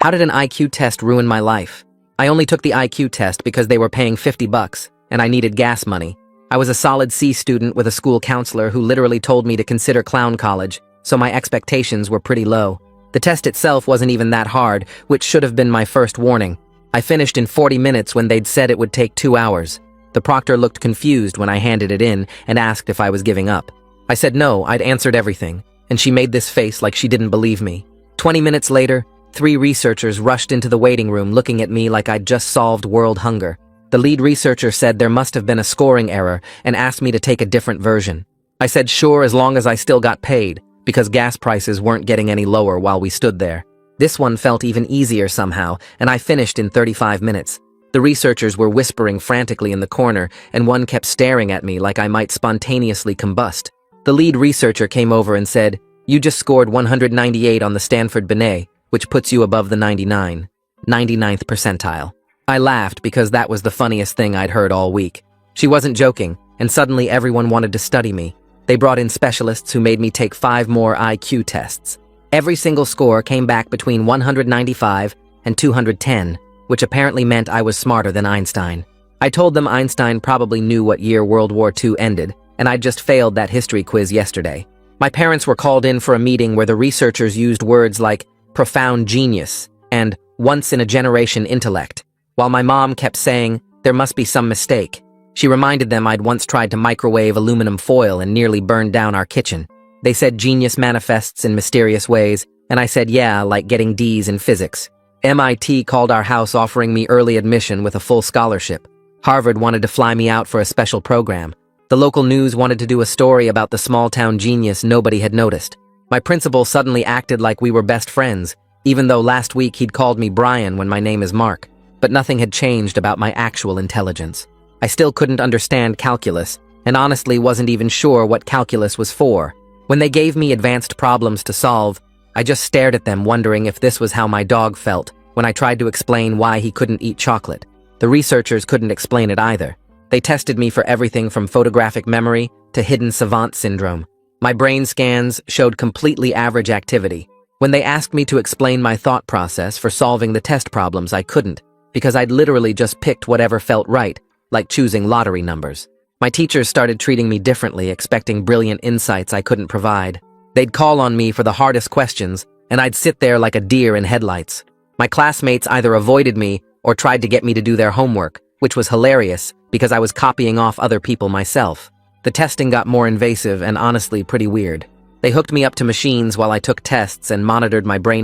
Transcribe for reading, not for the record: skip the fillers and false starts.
How did an IQ test ruin my life? I only took the IQ test because they were paying $50, and I needed gas money. I was a solid C student with a school counselor who literally told me to consider clown college, so my expectations were pretty low. The test itself wasn't even that hard, which should have been my first warning. I finished in 40 minutes when they'd said it would take 2 hours. The proctor looked confused when I handed it in and asked if I was giving up. I said no, I'd answered everything, and she made this face like she didn't believe me. 20 minutes later, 3 researchers rushed into the waiting room looking at me like I'd just solved world hunger. The lead researcher said there must have been a scoring error and asked me to take a different version. I said sure as long as I still got paid, because gas prices weren't getting any lower while we stood there. This one felt even easier somehow, and I finished in 35 minutes. The researchers were whispering frantically in the corner, and one kept staring at me like I might spontaneously combust. The lead researcher came over and said, "You just scored 198 on the Stanford Binet, which puts you above the 99th percentile." I laughed because that was the funniest thing I'd heard all week. She wasn't joking, and suddenly everyone wanted to study me. They brought in specialists who made me take 5 more IQ tests. Every single score came back between 195 and 210, which apparently meant I was smarter than Einstein. I told them Einstein probably knew what year World War II ended, and I'd just failed that history quiz yesterday. My parents were called in for a meeting where the researchers used words like profound genius and once-in-a-generation intellect, while my mom kept saying there must be some mistake. She reminded them I'd once tried to microwave aluminum foil and nearly burned down our kitchen. They said genius manifests in mysterious ways, and I said yeah, like getting D's in physics. MIT called our house offering me early admission with a full scholarship. Harvard wanted to fly me out for a special program. The local news wanted to do a story about the small-town genius nobody had noticed. My principal suddenly acted like we were best friends, even though last week he'd called me Brian when my name is Mark. But nothing had changed about my actual intelligence. I still couldn't understand calculus, and honestly wasn't even sure what calculus was for. When they gave me advanced problems to solve, I just stared at them wondering if this was how my dog felt when I tried to explain why he couldn't eat chocolate. The researchers couldn't explain it either. They tested me for everything from photographic memory to hidden savant syndrome. My brain scans showed completely average activity. When they asked me to explain my thought process for solving the test problems, I couldn't, because I'd literally just picked whatever felt right, like choosing lottery numbers. My teachers started treating me differently, expecting brilliant insights I couldn't provide. They'd call on me for the hardest questions, and I'd sit there like a deer in headlights. My classmates either avoided me or tried to get me to do their homework, which was hilarious because I was copying off other people myself. The testing got more invasive and honestly pretty weird. They hooked me up to machines while I took tests and monitored my brain